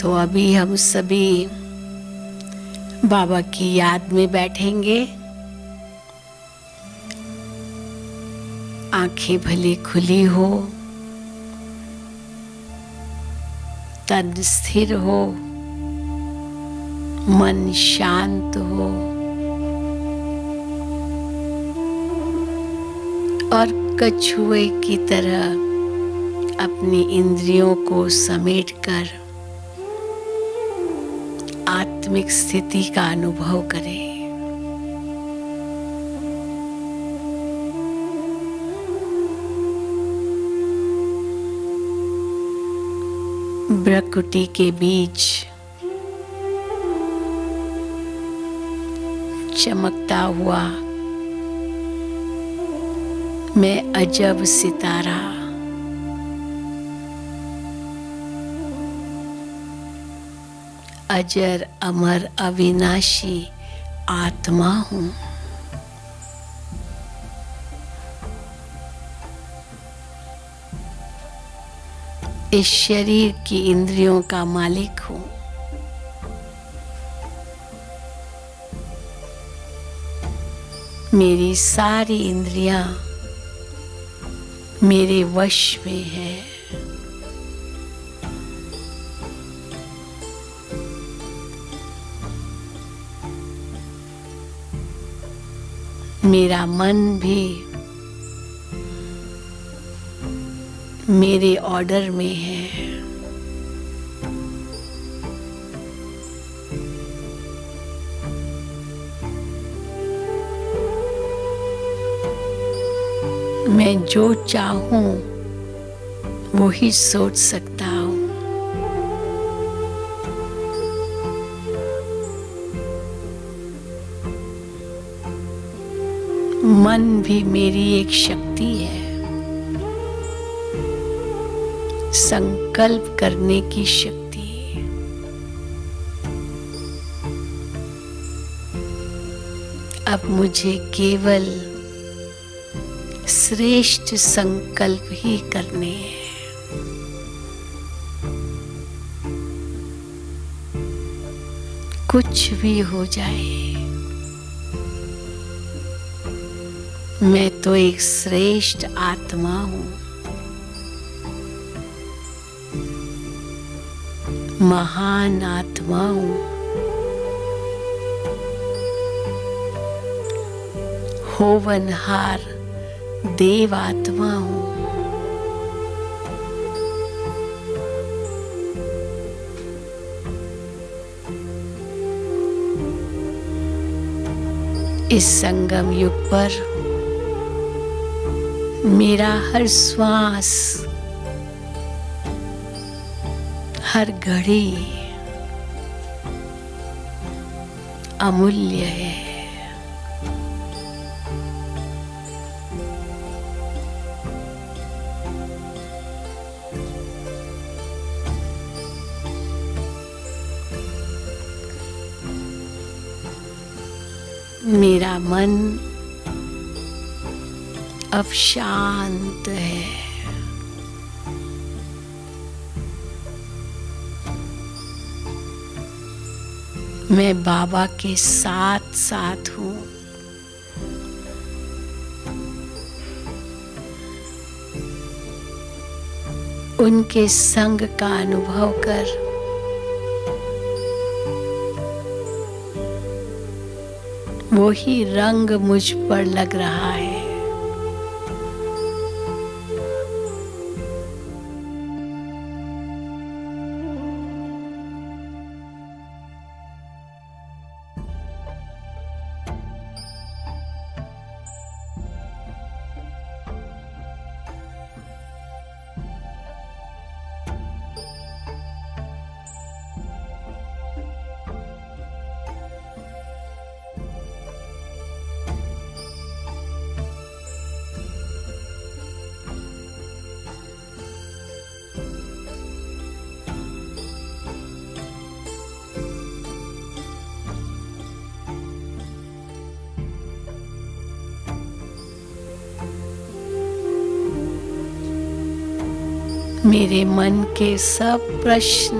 तो अभी हम सभी बाबा की याद में बैठेंगे। आंखें भली खुली हो, तन स्थिर हो, मन शांत हो और कछुए की तरह अपनी इंद्रियों को समेटकर आत्मिक स्थिति का अनुभव करें। भ्रुकुटी के बीच चमकता हुआ मैं अजब सितारा, अजर अमर अविनाशी आत्मा हूँ। इस शरीर की इंद्रियों का मालिक हूँ। मेरी सारी इंद्रियां मेरे वश में है। मेरा मन भी मेरे ऑर्डर में है। मैं जो चाहूं वो ही सोच सकता हूं। मन भी मेरी एक शक्ति है, संकल्प करने की शक्ति। अब मुझे केवल श्रेष्ठ संकल्प ही करने हैं। कुछ भी हो जाए, मैं तो एक श्रेष्ठ आत्मा हूँ, महान आत्मा हूँ। होवनहार देव आत्मा हूँ। इस संगम युग पर मेरा हर श्वास, हर घड़ी अमूल्य है। मेरा मन अब शांत है। मैं बाबा के साथ साथ हूँ। उनके संग का अनुभव कर वो ही रंग मुझ पर लग रहा है। मेरे मन के सब प्रश्न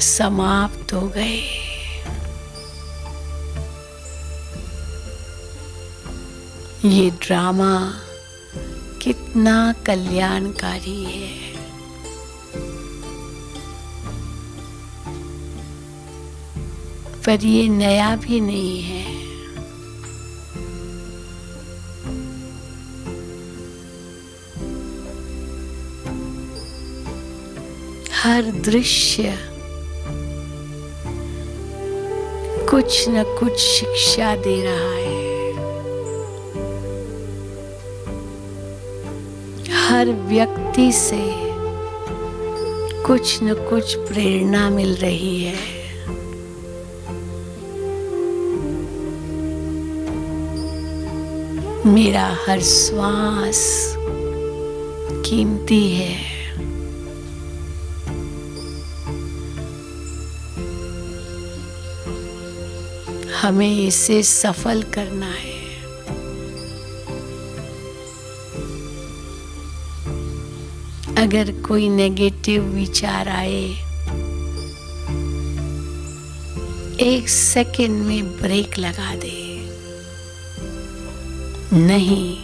समाप्त हो गए। ये ड्रामा कितना कल्याणकारी है। पर ये नया भी नहीं है। हर दृश्य कुछ न कुछ शिक्षा दे रहा है। हर व्यक्ति से कुछ न कुछ प्रेरणा मिल रही है। मेरा हर श्वास कीमती है। हमें इसे सफल करना है। अगर कोई नेगेटिव विचार आए, 1 सेकंड में ब्रेक लगा दे। नहीं,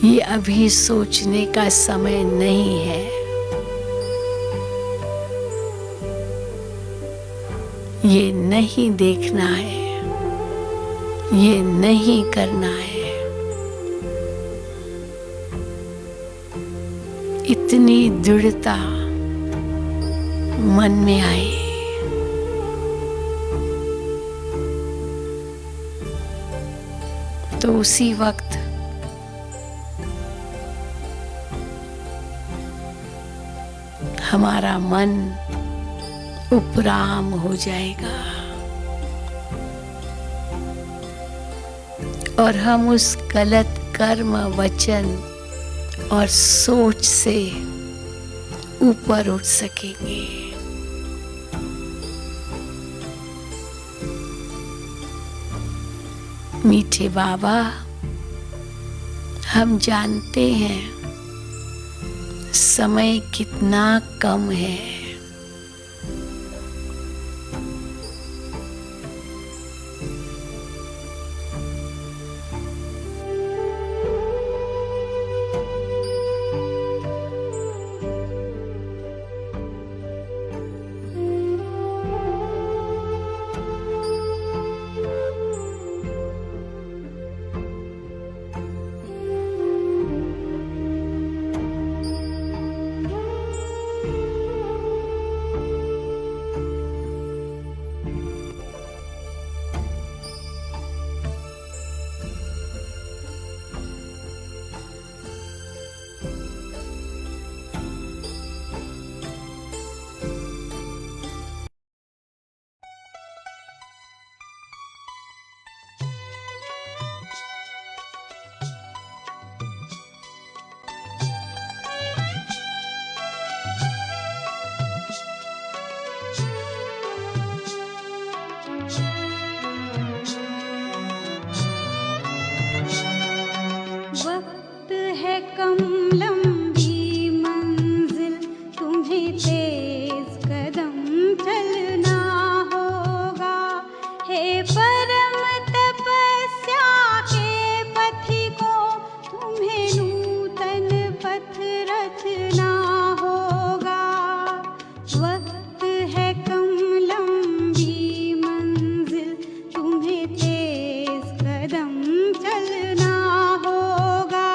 ये अभी सोचने का समय नहीं है। ये नहीं देखना है, ये नहीं करना है। इतनी दृढ़ता मन में आए। तो उसी वक्त हमारा मन उपराम हो जाएगा और हम उस गलत कर्म, वचन और सोच से ऊपर उठ सकेंगे। मीठे बाबा, हम जानते हैं समय कितना कम है। वक्त है कम, लंबी मंजिल, तुम्हें तेज कदम चलना होगा। हे परम तपस्या के पथिकों, तुम्हें नूतन पथ रचना होगा। वक्त है कम, लंबी मंजिल, तुम्हें तेज कदम चलना होगा।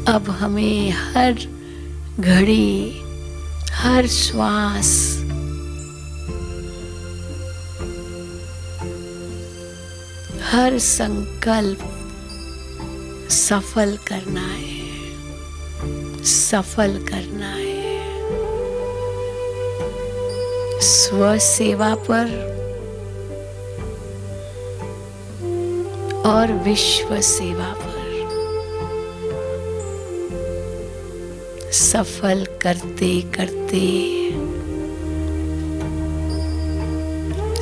अब हमें हर घड़ी, हर श्वास हर संकल्प सफल करना है, सफल करना है। स्व सेवा पर और विश्व सेवा पर सफल करते करते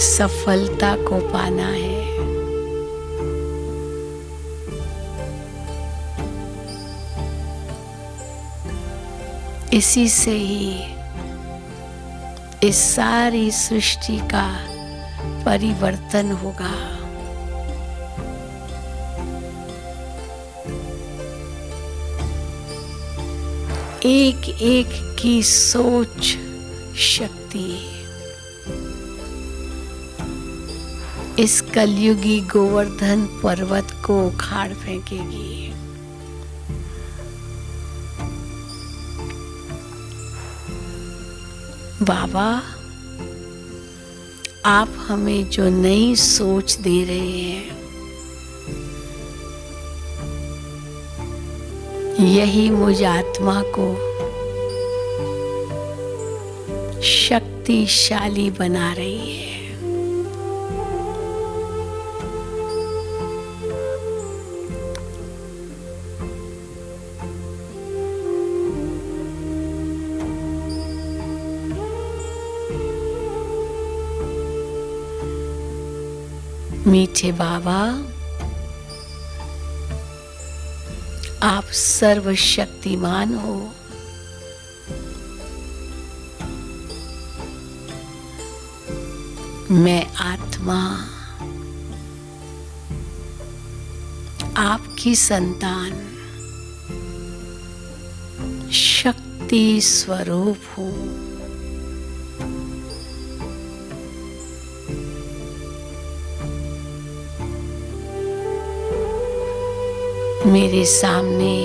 सफलता को पाना है। इसी से ही इस सारी सृष्टि का परिवर्तन होगा। एक एक की सोच शक्ति इस कलयुगी गोवर्धन पर्वत को उखाड़ फेंकेगी। बाबा, आप हमें जो नई सोच दे रहे हैं, यही मुझ आत्मा को शक्तिशाली बना रही है। मीठे बाबा, आप सर्वशक्तिमान हो। मैं आत्मा आपकी संतान शक्ति स्वरूप हूँ। मेरे सामने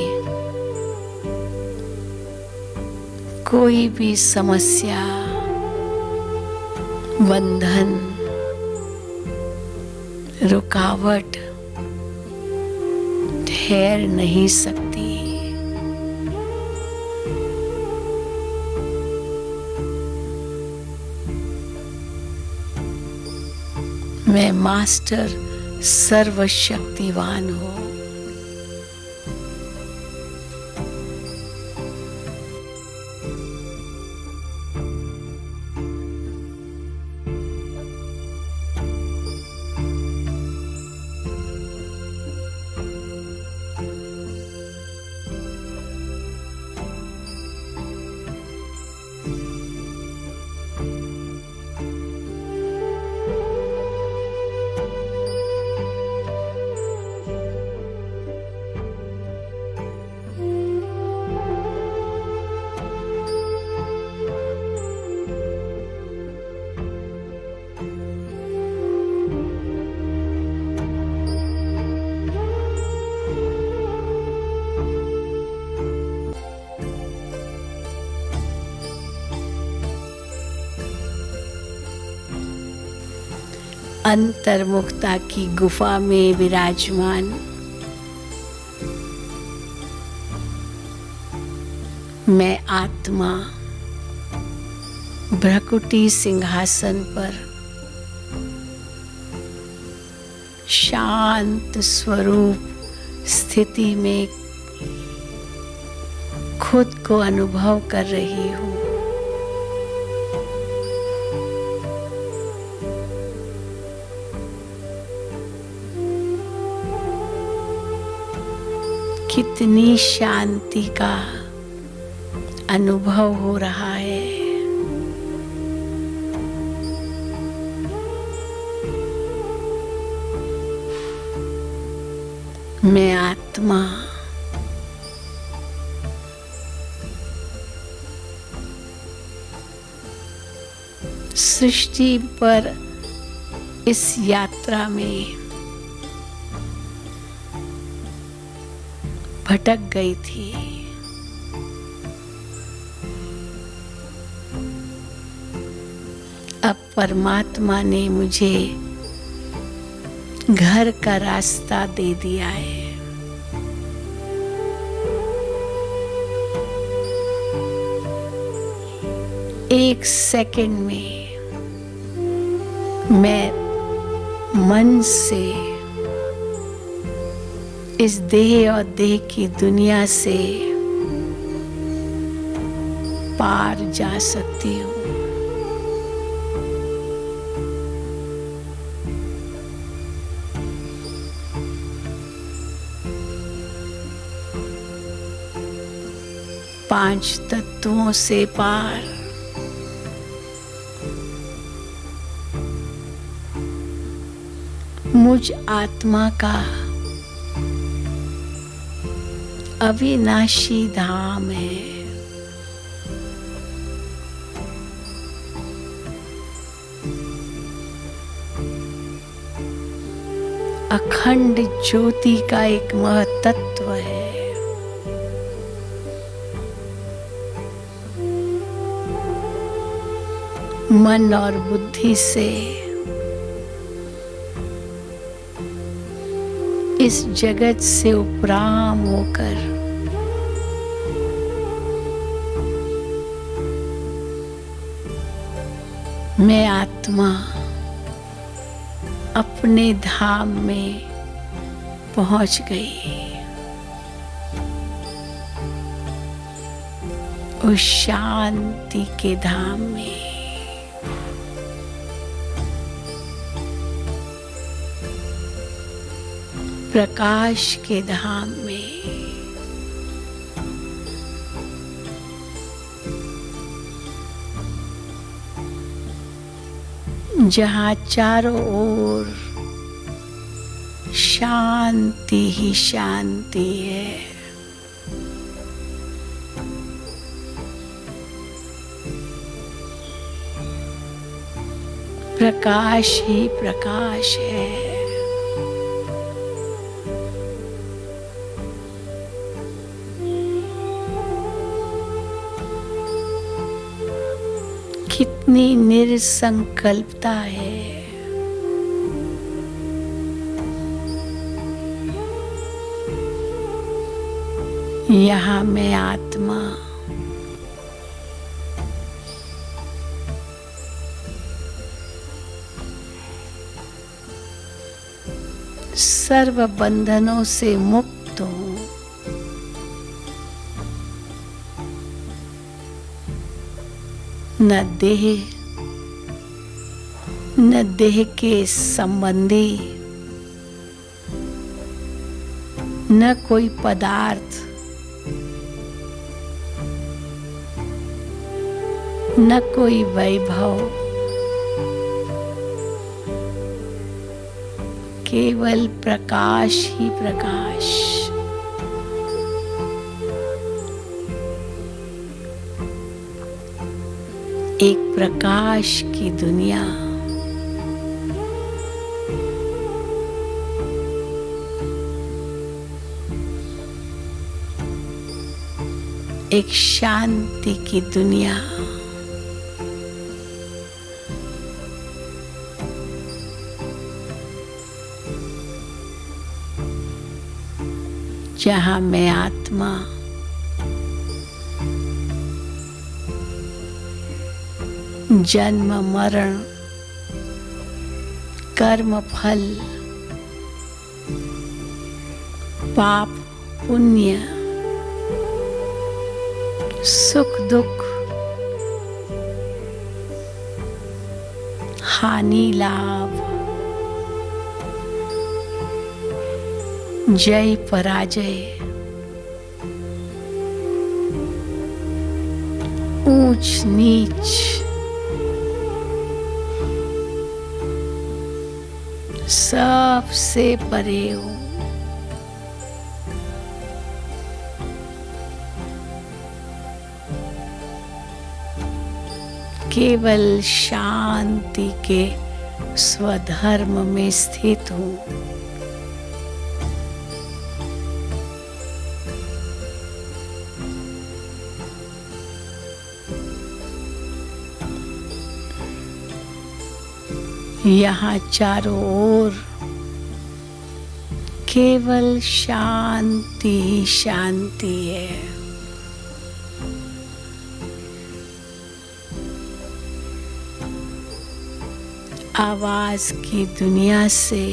कोई भी समस्या, बंधन, रुकावट ठहर नहीं सकती। मैं मास्टर सर्वशक्तिवान हूँ। अंतर्मुखता की गुफा में विराजमान मैं आत्मा भ्रकुटी सिंहासन पर शांत स्वरूप स्थिति में खुद को अनुभव कर रही हूँ। कितनी शांति का अनुभव हो रहा है। मैं आत्मा सृष्टि पर इस यात्रा में भटक गई थी। अब परमात्मा ने मुझे घर का रास्ता दे दिया है। एक सेकंड में मैं मन से इस देह और देह की दुनिया से पार जा सकती हूँ। पांच तत्वों से पार, मुझ आत्मा का अविनाशी धाम है। अखंड ज्योति का एक महतत्व है। मन और बुद्धि से इस जगत से उपराम होकर मैं आत्मा अपने धाम में पहुंच गई। उस शांति के धाम में। प्रकाश के धाम में। जहाँ चारों ओर शांति ही शांति है। प्रकाश ही प्रकाश है। कितनी निरसंकल्पता है। यहाँ मैं आत्मा सर्व बंधनों से मुक्त हूँ। न देह न देह के संबंधी, न कोई पदार्थ, न कोई वैभव, केवल प्रकाश ही प्रकाश। एक प्रकाश की दुनिया। एक शांति की दुनिया। जहाँ मैं आत्मा जन्म मरण कर्म फल पाप पुण्य सुख दुख हानि लाभ जय पराजय ऊंच नीच सबसे परे हूँ। केवल शांति के स्वधर्म में स्थित हूँ। यहाँ चारों ओर केवल शांति ही शांति है। आवाज की दुनिया से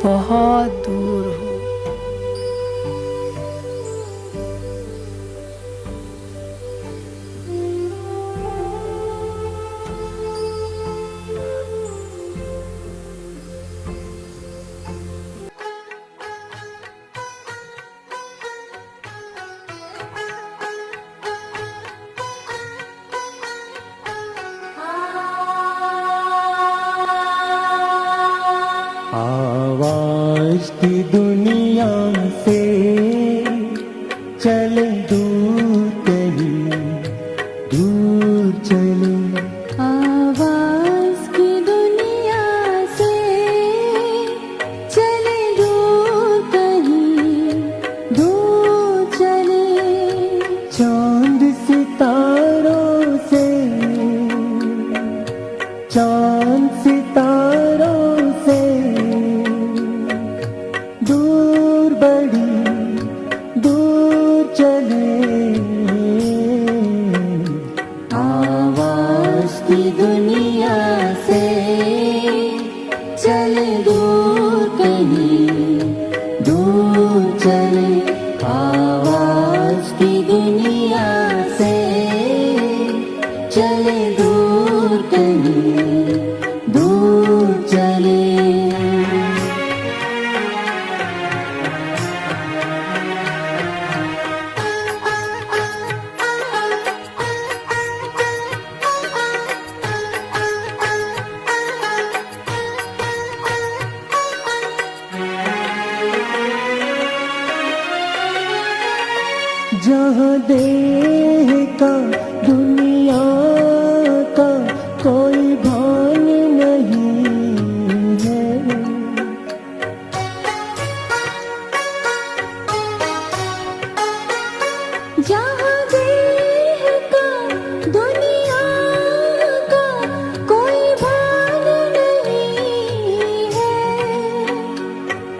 बहुत दूर हो। आवाज की दुनिया से चले दूर कहीं, दूर चले। आवाज की दुनिया से चले दूर कहीं, दूर चले। चांद सितारों से, चांद सितारों से दूर, बड़ी दूर चले। आवाज की दुनिया से चले दूर कहीं, दूर चले। आवाज की दुनिया से चले दूर कहीं, दूर चले। जहाँ देह का दुनिया का कोई भान नहीं है, जहाँ देह का दुनिया का कोई भान नहीं है।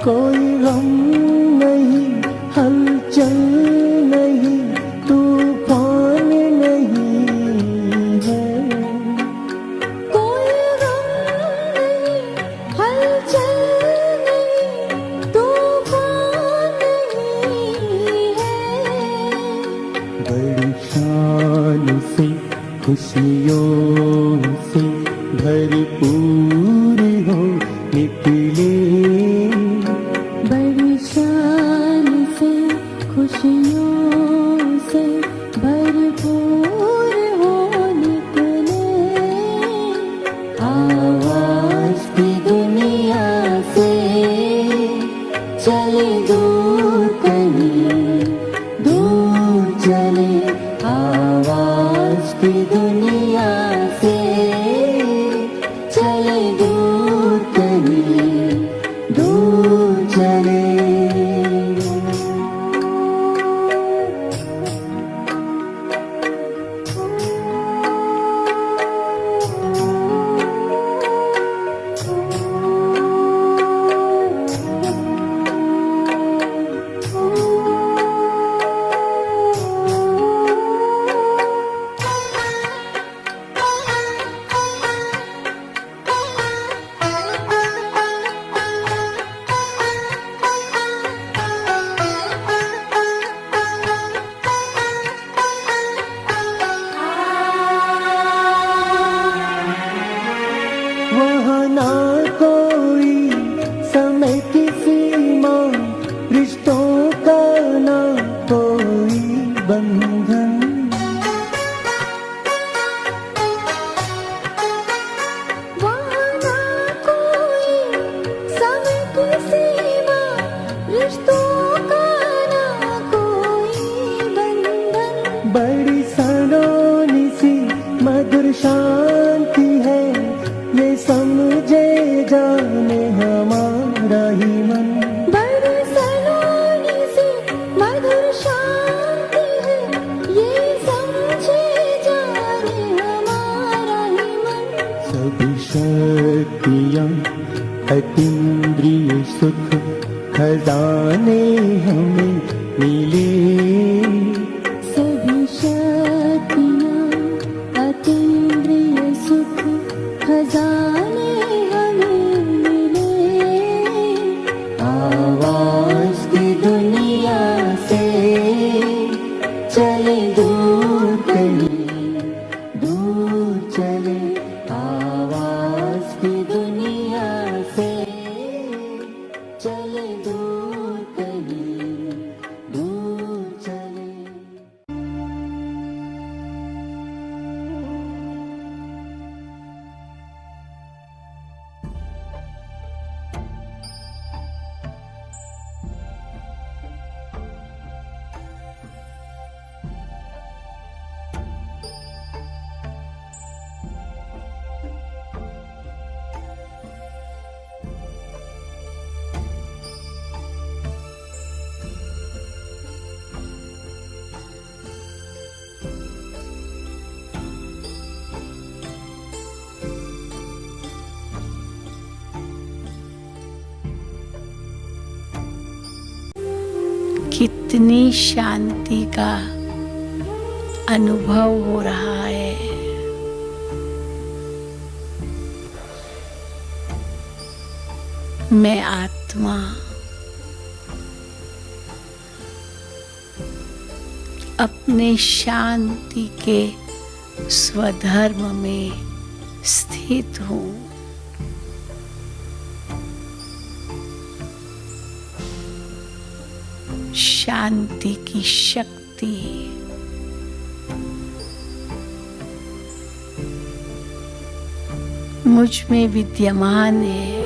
कोई गम नहीं, हलचल नहीं, तूफान नहीं है। कोई गम नहीं, हलचल नहीं, तूफान नहीं है। बड़ी शान से, खुशियों से भरपूर हो निकले। बड़ी शान से, खुशियों से भरपूर हो निकले। आवाज की दुनिया से चले दूर कहीं, दूर चले। आवाज की दुनिया से चले दूर कहीं, दूर चले। वहाँ ना कोई समय की सीमा, रिश्तों का ना कोई बंधन। वहाँ ना कोई समय की सीमा, रिश्तों का ना कोई बंधन। बड़ी सलोनी सी मधुर शांति है, ये समझे जाने हमारा ही मन। बड़ी सलोनी सी मधुर शांति है, ये समझे जाने हमारा ही मन। सब अतीन्द्रिय सुख खजाने हमें मिले। सभी शक्तियाँ अतीन्द्रिय सुख खजाने हमें मिले। आवाज की दुनिया से चले दूर कहीं, दूर चले। आवाज की दुनिया से चले दूर कहीं, दूर चले। कितनी शांति का अनुभव हो रहा है। मैं आत्मा अपने शांति के स्वधर्म में स्थित हूँ। शांति की शक्ति मुझ में विद्यमान है।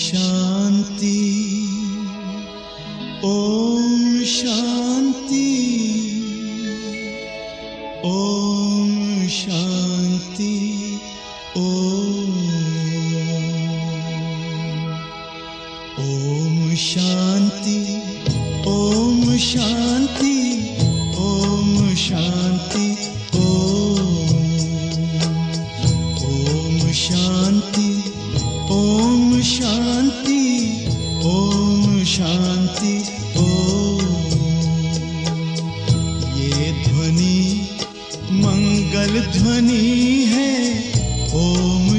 शांति, ओम शांति, ओम शांति, ओम शांति, ओम शांति, ओम शांति, ओम शांति, ओम शांति, ओम शांति, ओम। ये ध्वनि मंगल ध्वनि है, ओम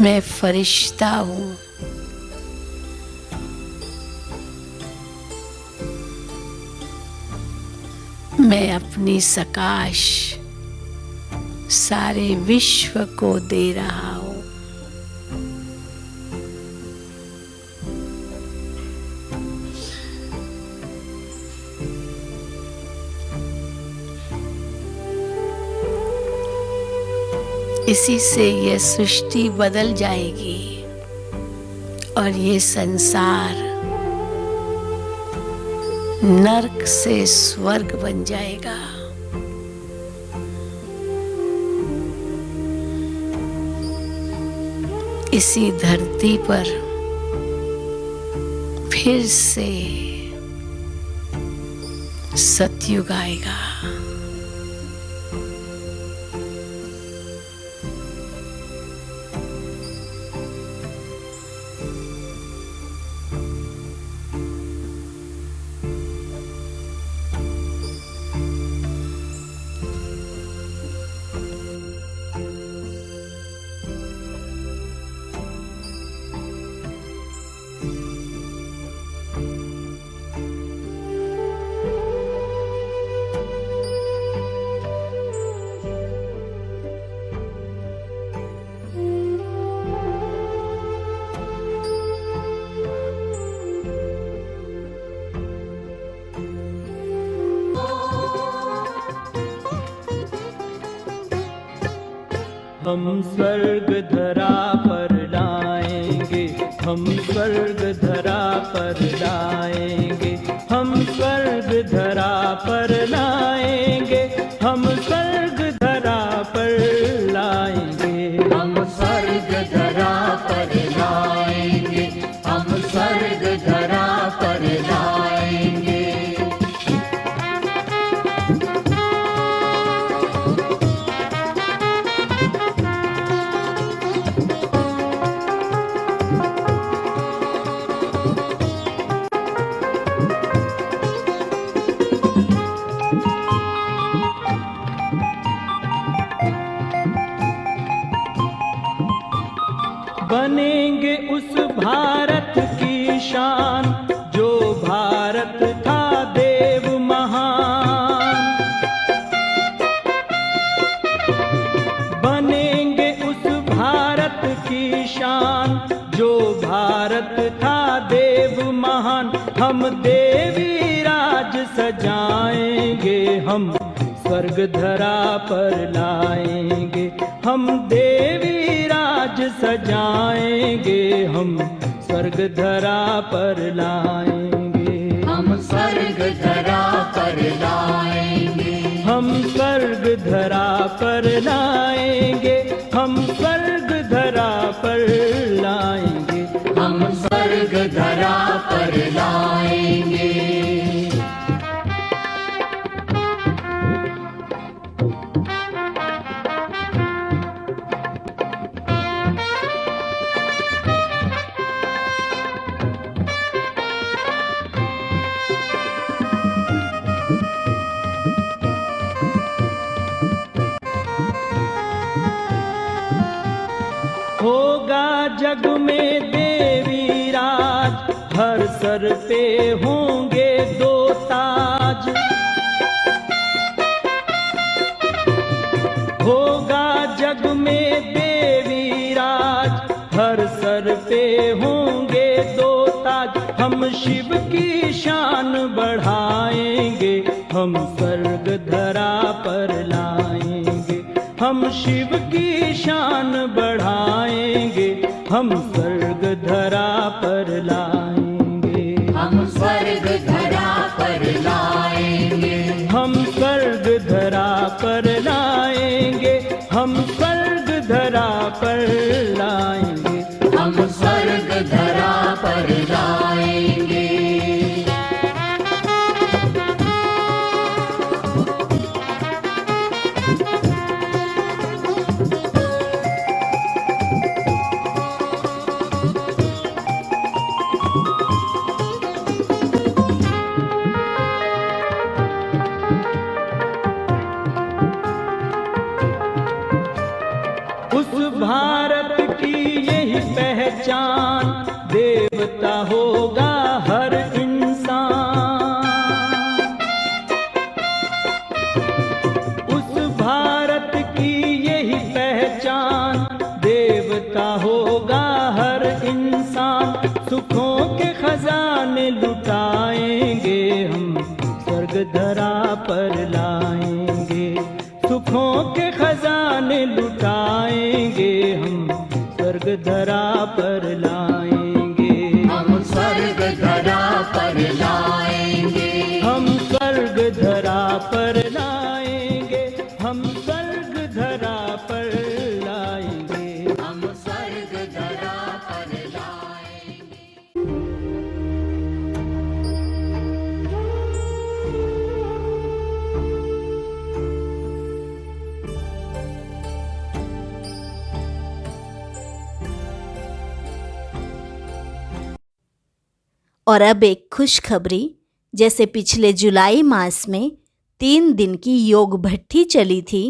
मैं फरिश्ता हूँ। मैं अपनी सकाश सारे विश्व को दे रहा हूँ। इसी से यह सृष्टि बदल जाएगी और ये संसार नरक से स्वर्ग बन जाएगा। इसी धरती पर फिर से सतयुग आएगा। हम स्वर्ग धरा पर लाएंगे, हम स्वर्ग धरा पर लाएंगे, हम स्वर्ग धरा पर लाएंगे, हम स्वर्ग धरा पर लाएंगे, हम स्वर्ग धरा पर लाएंगे, हम स्वर्ग धरा पर लाएंगे। बनेंगे उस भारत की शान जो भारत था देव महान। बनेंगे उस भारत की शान जो भारत था देव महान। हम देवी राज सजाएंगे, हम स्वर्ग धरा पर लाएंगे, हम देवी राज सजाएंगे, हम स्वर्ग धरा पर लाएंगे, हम स्वर्ग धरा पर लाएंगे, हम स्वर्ग धरा पर लाएंगे, हम स्वर्ग धरा पर लाएंगे, हम स्वर्ग धरा पर लाएंगे। होगा जग में देवी राज, हर सर पे होंगे दो ताज। होगा जग में देवी राज, हर सर पे होंगे दो ताज। हम शिव की शान बढ़ाएंगे, हम स्वर्ग धरा पर लाएंगे, हम शिव की शान बढ़ाएंगे, हम स्वर्ग धरा पर लाएंगे, हम स्वर्ग धरा पर लाएंगे, हम स्वर्ग धरा पर लाएंगे, हम स्वर्ग धरा पर लाएंगे, हम स्वर्ग धरा पर लाएंगे। उस भारत की यही पहचान, देवता होगा हर इंसान। उस भारत की यही पहचान, देवता होगा हर इंसान। सुखों के खजाने लुटाएंगे हम, स्वर्ग धरा पर लाएंगे। सुखों के खजाने लुटाएंगे हम, स्वर्ग धरा पर लाएंगे। हम स्वर्ग धरा पर लाएंगे। हम स्वर्ग धरा पर लाएंगे। हम स्वर्ग धरा पर लाएंगे। हम स्वर्ग धरा पर लाएंगे। और अब एक खुशखबरी। जैसे पिछले जुलाई मास में 3 दिन की योग भट्ठी चली थी,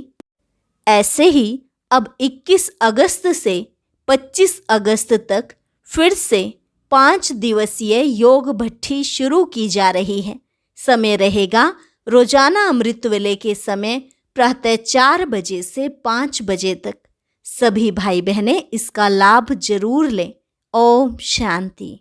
ऐसे ही अब 21 अगस्त से 25 अगस्त तक फिर से 5 दिवसीय योग भट्ठी शुरू की जा रही है। समय रहेगा रोजाना अमृत वेले के समय प्रातः 4 बजे से 5 बजे तक। सभी भाई बहनें इसका लाभ जरूर लें। ओम शांति।